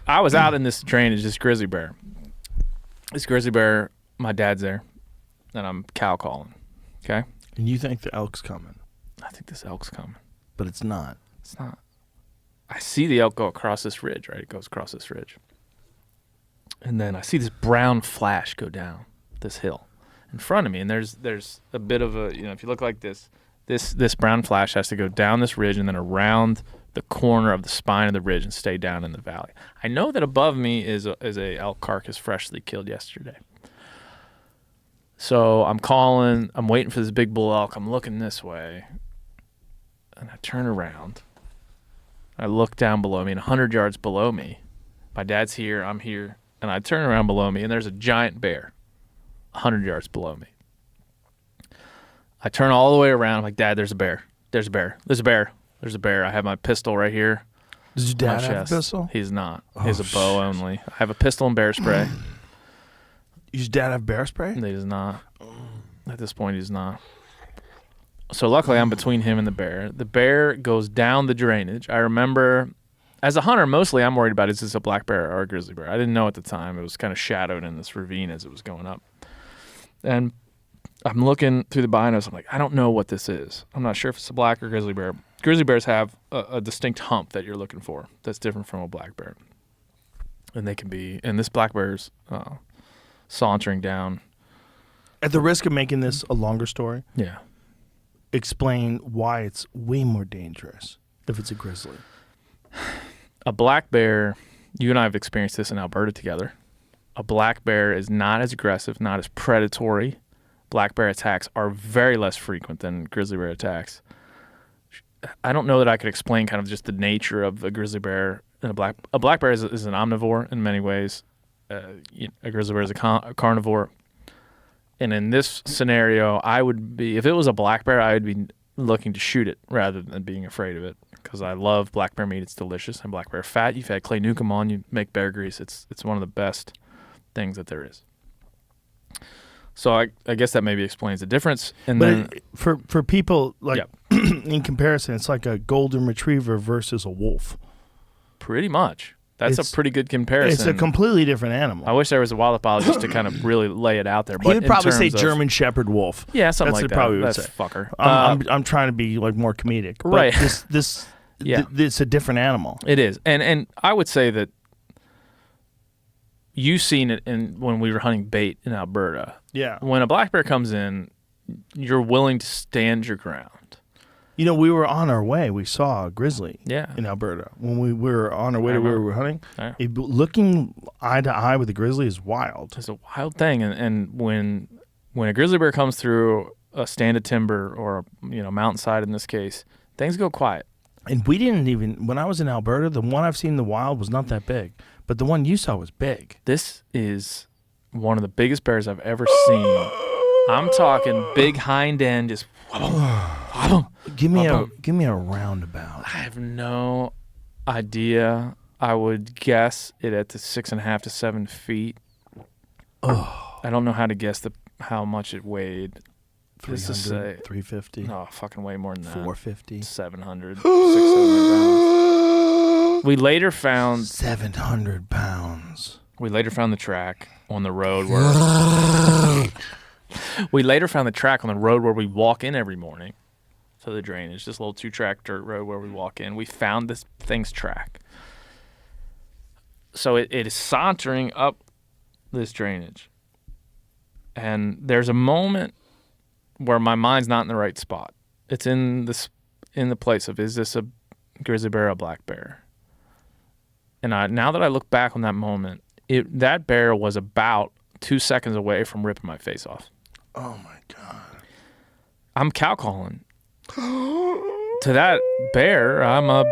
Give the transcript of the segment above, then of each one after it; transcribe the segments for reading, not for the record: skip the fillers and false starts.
I was out in this drainage, this grizzly bear. This grizzly bear, my dad's there, and I'm cow calling. Okay? And you think the elk's coming, I think this elk's coming. but it's not. It's not. I see the elk go across this ridge, right? It goes across this ridge. And then I see this brown flash go down this hill in front of me. And there's a bit of a, if you look like this brown flash has to go down this ridge and then around the corner of the spine of the ridge and stay down in the valley. I know that above me is a elk carcass freshly killed yesterday. So I'm calling, I'm waiting for this big bull elk. I'm looking this way. And I turn around. I look down below me, and 100 yards below me, my dad's here, I'm here, and I turn around below me, and there's a giant bear 100 yards below me. I turn all the way around. I'm like, Dad, there's a bear. There's a bear. There's a bear. There's a bear. I have my pistol right here. Does your dad have a pistol? He's not. He has a bow only. I have a pistol and bear spray. Does your dad have bear spray? He does not. At this point, he's not. So luckily, I'm between him and the bear. The bear goes down the drainage. I remember, as a hunter, mostly I'm worried about is this a black bear or a grizzly bear. I didn't know at the time. It was kind of shadowed in this ravine as it was going up. And I'm looking through the binos. I'm like, I don't know what this is. I'm not sure if it's a black or grizzly bear. Grizzly bears have a distinct hump that you're looking for that's different from a black bear. And they can be, and this black bear's sauntering down. At the risk of making this a longer story, Yeah. explain why it's way more dangerous if it's a grizzly. A black bear, you and I have experienced this in Alberta together. A black bear is not as aggressive, not as predatory. Black bear attacks are very less frequent than grizzly bear attacks. I don't know that I could explain kind of just the nature of a grizzly bear and a black bear is an omnivore in many ways. A grizzly bear is a carnivore. And in this scenario, I would be, if it was a black bear, I would be looking to shoot it rather than being afraid of it because I love black bear meat. It's delicious. And black bear fat, you've had Clay Newcomb on, you make bear grease. It's one of the best things that there is. So I guess that maybe explains the difference. And But then for people, like, Yep. in comparison, it's like a golden retriever versus a wolf. pretty much, that's It's- a pretty good comparison. It's a completely different animal. I wish there was a wild apologist to kind of really lay it out there. But He would probably say in terms of- German Shepherd wolf. Yeah, something That's like what that. probably would That's say. fucker. I'm trying to be like more comedic, but Right. This Yeah. it's a different animal. It is, and I would say that you've seen it when we were hunting bait in Alberta. Yeah. When a black bear comes in, you're willing to stand your ground. You know, we were on our way. We saw a grizzly Yeah. in Alberta when we were on our way to where we were hunting. Yeah. Looking eye to eye with a grizzly is wild. It's a wild thing, and when a grizzly bear comes through a stand of timber or mountainside in this case, things go quiet. And we didn't even, when I was in Alberta, the one I've seen in the wild was not that big, but the one you saw was big. This is one of the biggest bears I've ever seen. I'm talking big hind end, just wobble. Give me a roundabout. I have no idea. I would guess it at the 6.5 to 7 feet. Oh, I don't know how to guess how much it weighed. This is 350, no, fucking way more than that. 450, 700, 600 pounds. We later found 700 pounds. We later found the track on the road where we walk in every morning to the drainage, this little 2-track dirt road where we walk in. We found this thing's track. So it is sauntering up this drainage. And there's a moment where my mind's not in the right spot. It's in the place of, is this a grizzly bear or a black bear? And now that I look back on that moment, that bear was about 2 seconds away from ripping my face off. Oh my God. I'm cow calling. To that bear, I'm a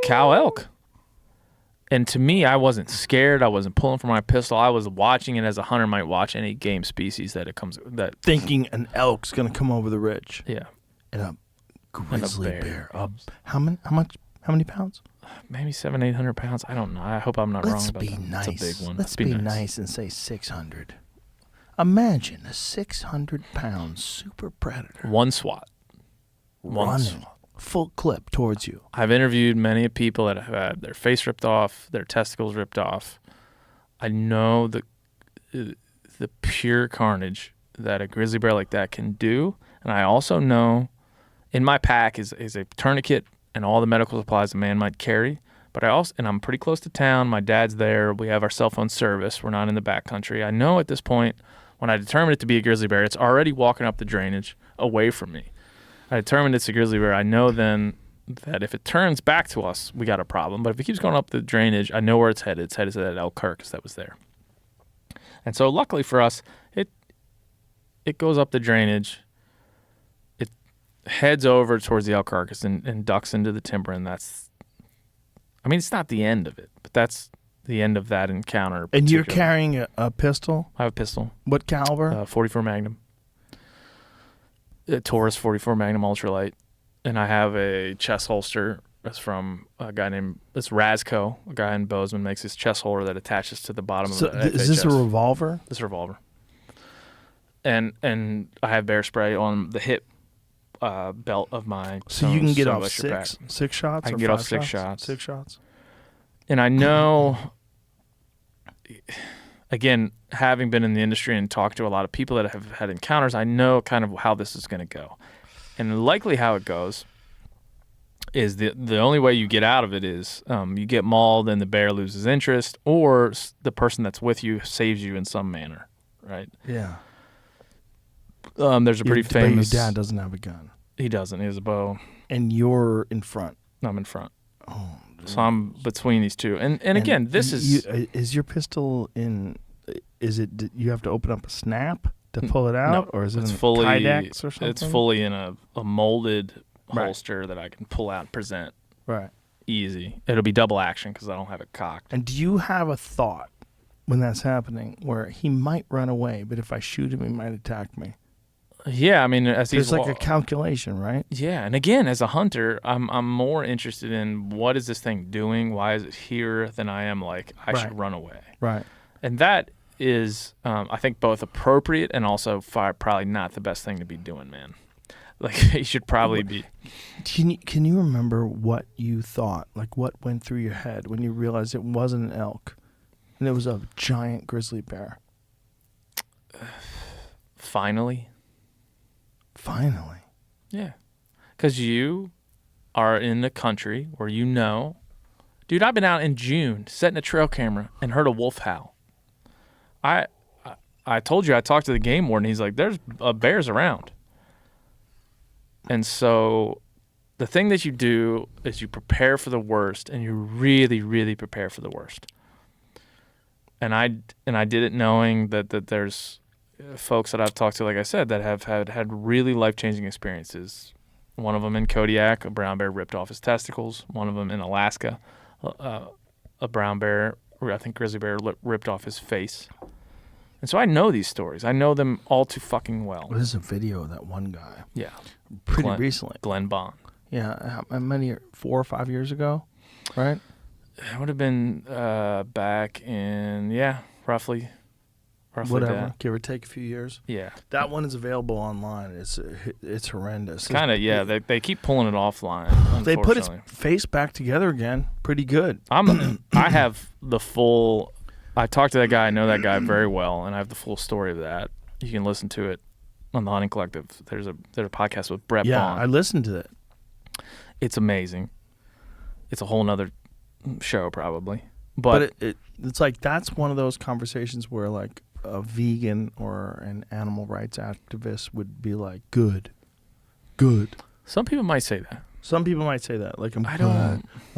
cow elk. And to me, I wasn't scared. I wasn't pulling for my pistol. I was watching it as a hunter might watch any game species that Thinking an elk's gonna come over the ridge. Yeah. And a grizzly bear. comes. How many pounds? Maybe 700-800 pounds. I don't know. I hope I'm not wrong Let's about be that. nice. It's a big one. Let's be nice and say 600. Imagine a 600-pound super predator. One swat. One swat. full clip towards you. I've interviewed many people that have had their face ripped off, their testicles ripped off. I know the pure carnage that a grizzly bear like that can do, and I also know in my pack is a tourniquet and all the medical supplies a man might carry. But I'm pretty close to town. My dad's there. We have our cell phone service. We're not in the backcountry. I know at this point, when I determined it to be a grizzly bear, it's already walking up the drainage away from me. I determined it's a grizzly bear. I know then that if it turns back to us, we got a problem. But if it keeps going up the drainage, I know where it's headed. It's headed to that elk carcass that was there. And so luckily for us, it goes up the drainage. It heads over towards the elk carcass and ducks into the timber, and it's not the end of it, but that's the end of that encounter. And you're carrying a pistol? I have a pistol. What caliber? 44 Magnum. A Taurus 44 Magnum ultralight. And I have a chest holster. That's from a guy named Razco. A guy in Bozeman makes this chest holster that attaches to the bottom of the is this chest. a revolver? This is a revolver. And I have bear spray on the hip belt of my. So you can get off six shots? I can get off 6 shots. 6 shots. And I know, again, having been in the industry and talked to a lot of people that have had encounters, I know kind of how this is going to go. And likely how it goes is the only way you get out of it is you get mauled and the bear loses interest, or the person that's with you saves you in some manner, right? Yeah. There's a pretty famous... But your dad doesn't have a gun. He doesn't. He has a bow. And you're in front. I'm in front. Oh, so I'm between these two. And again, this is... Is your pistol in... Is it... You have to open up a snap to pull it out? No, or is it in fully, Kydex or something? It's fully in a molded holster that I can pull out and present. Right. Easy. It'll be double action because I don't have it cocked. And do you have a thought when that's happening where he might run away, but if I shoot him, he might attack me? Yeah, I mean, it's like a calculation, right? Yeah, and again, as a hunter, I'm more interested in what is this thing doing? Why is it here? Than I am like I should run away. Right. And that is, I think, both appropriate and also probably not the best thing to be doing, man. Like you should probably be. Can you remember what you thought? Like what went through your head when you realized it wasn't an elk, and it was a giant grizzly bear? Finally. Yeah. Because you are in the country where dude, I've been out in June setting a trail camera and heard a wolf howl. I told you I talked to the game warden. He's like, there's bears around. And so the thing that you do is you prepare for the worst, and you really, really prepare for the worst. And I did it knowing that there's folks that I've talked to, like I said, that have had really life-changing experiences. One of them in Kodiak, a brown bear ripped off his testicles. One of them in Alaska, a brown bear, or I think grizzly bear, ripped off his face. And so I know these stories. I know them all too fucking well. Well, there's a video of that one guy. Yeah. Pretty recently. Glenn Bond. Yeah. How many, 4 or 5 years ago, right? It would have been back in, roughly whatever, that. Give or take a few years. Yeah. That one is available online. It's horrendous. Kind of, yeah. They keep pulling it offline. They put his face back together again. Pretty good. I have the full... I talked to that guy. I know that guy very well, and I have the full story of that. You can listen to it on the Hunting Collective. There's a podcast with Brett Bond. I listened to it. It's amazing. It's a whole nother show, probably. But it's like that's one of those conversations where like a vegan or an animal rights activist would be like, good. Some people might say that. Some people might say that. Like, I'm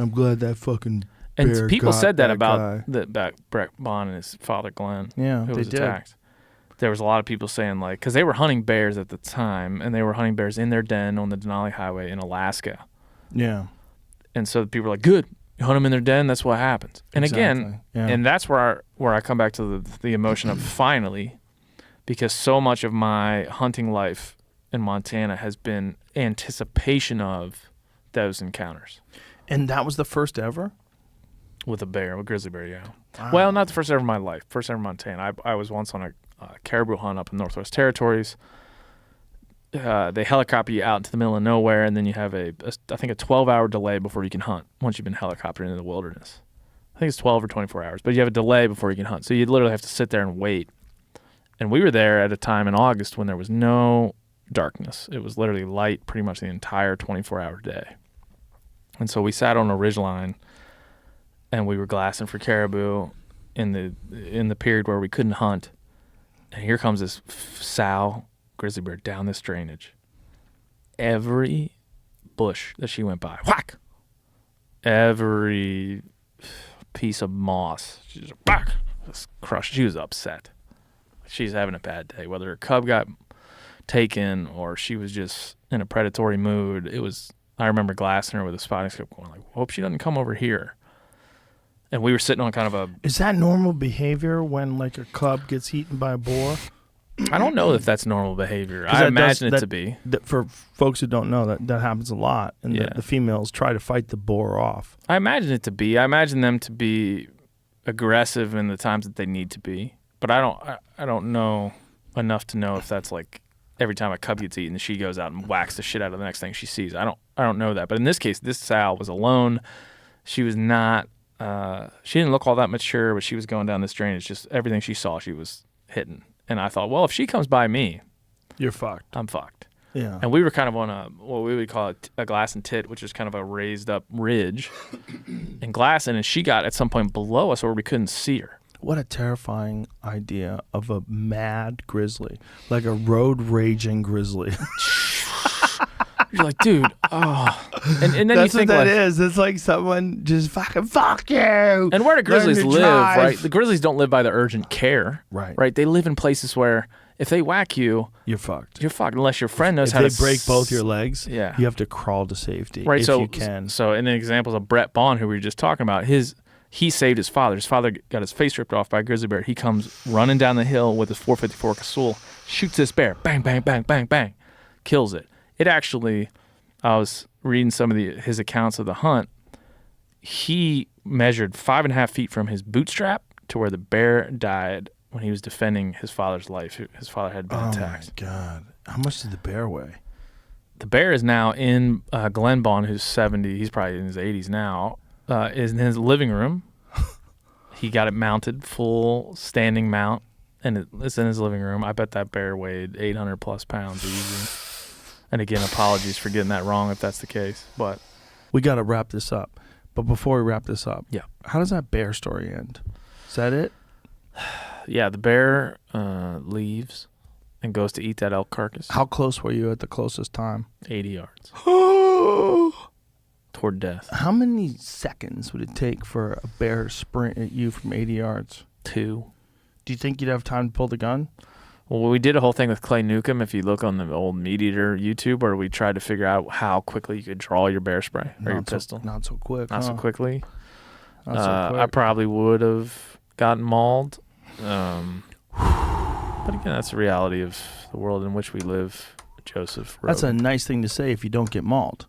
glad that fucking and bear people got said that guy. about Brett Bond and his father Glenn. Yeah, who they was did. attacked. There was a lot of people saying like, because they were hunting bears at the time, and they were hunting bears in their den on the Denali Highway in Alaska. Yeah. And so people were like, good, you hunt them in their den, that's what happens. And again, and that's where I come back to the emotion of finally, because so much of my hunting life in Montana has been anticipation of those encounters. And that was the first ever? With a bear, with a grizzly bear, yeah. Wow. Well, not the first ever in my life. First ever in Montana. I was once on a caribou hunt up in Northwest Territories. they helicopter you out into the middle of nowhere, and then you have I think a 12-hour delay before you can hunt once you've been helicoptered into the wilderness. I think it's 12 or 24 hours, but you have a delay before you can hunt. So you literally have to sit there and wait. And we were there at a time in August when there was no darkness. It was literally light pretty much the entire 24-hour day. And so we sat on a ridgeline, and we were glassing for caribou in the period where we couldn't hunt. And here comes this sow grizzly bear down this drainage. Every bush that she went by, whack! Every piece of moss, she just whack! Just crushed. She was upset. She's having a bad day. Whether her cub got taken or she was just in a predatory mood, I remember glassing her with a spotting scope going like, hope she doesn't come over here. And we were sitting on kind of a... Is that normal behavior when like a cub gets eaten by a boar? I don't know if that's normal behavior. I imagine it to be. For folks who don't know, that happens a lot. And the females try to fight the boar off. I imagine it to be. I imagine them to be aggressive in the times that they need to be. But I don't know enough to know if that's like every time a cub gets eaten, she goes out and whacks the shit out of the next thing she sees. I don't know that. But in this case, this sow was alone. She was not... she didn't look all that mature, but she was going down this drainage. Just everything she saw, she was hitting. And I thought, well, if she comes by me, you're fucked. I'm fucked. Yeah. And we were kind of on what we would call a glass and tit, which is kind of a raised up ridge, and glassing. And she got at some point below us where we couldn't see her. What a terrifying idea of a mad grizzly, like a road raging grizzly. You're like, dude, oh. And then that's you think what that like, is. It's like someone just fucking fuck you. And where do grizzlies live, right? The grizzlies don't live by the urgent care. Right. They live in places where if they whack you, you're fucked. You're fucked unless your friend knows if how to... If they break both your legs, you have to crawl to safety if you can. So in the examples of Brett Bond, who we were just talking about, he saved his father. His father got his face ripped off by a grizzly bear. He comes running down the hill with his .454 Casull, shoots this bear, bang, bang, bang, bang, bang, kills it. It actually... I was reading some of his accounts of the hunt. He measured 5.5 feet from his bootstrap to where the bear died when he was defending his father's life. His father had been attacked. Oh, my God. How much did the bear weigh? The bear is now in Glenn Bond, who's 70. He's probably in his 80s now, is in his living room. He got it mounted, full standing mount, and it's in his living room. I bet that bear weighed 800 plus pounds easy. And again, apologies for getting that wrong if that's the case. But we got to wrap this up. But before we wrap this up, yeah, how does that bear story end? Is that it? Yeah, the bear leaves and goes to eat that elk carcass. How close were you at the closest time? 80 yards. Toward death. How many seconds would it take for a bear to sprint at you from 80 yards? 2. Do you think you'd have time to pull the gun? Well, we did a whole thing with Clay Newcomb, if you look on the old Meat Eater YouTube, where we tried to figure out how quickly you could draw your bear spray or your pistol. Not so quick. Not so quickly. Not so quick. I probably would have gotten mauled. But again, that's the reality of the world in which we live, Joseph Rogan. That's a nice thing to say if you don't get mauled.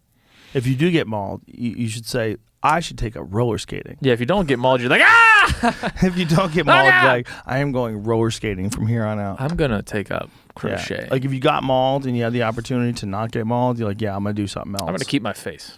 If you do get mauled, you should say, I should take up roller skating. Yeah, if you don't get mauled, you're like, ah! If you don't get mauled, you're like, I am going roller skating from here on out. I'm going to take up crochet. Yeah. Like if you got mauled and you had the opportunity to not get mauled, you're like, yeah, I'm going to do something else. I'm going to keep my face.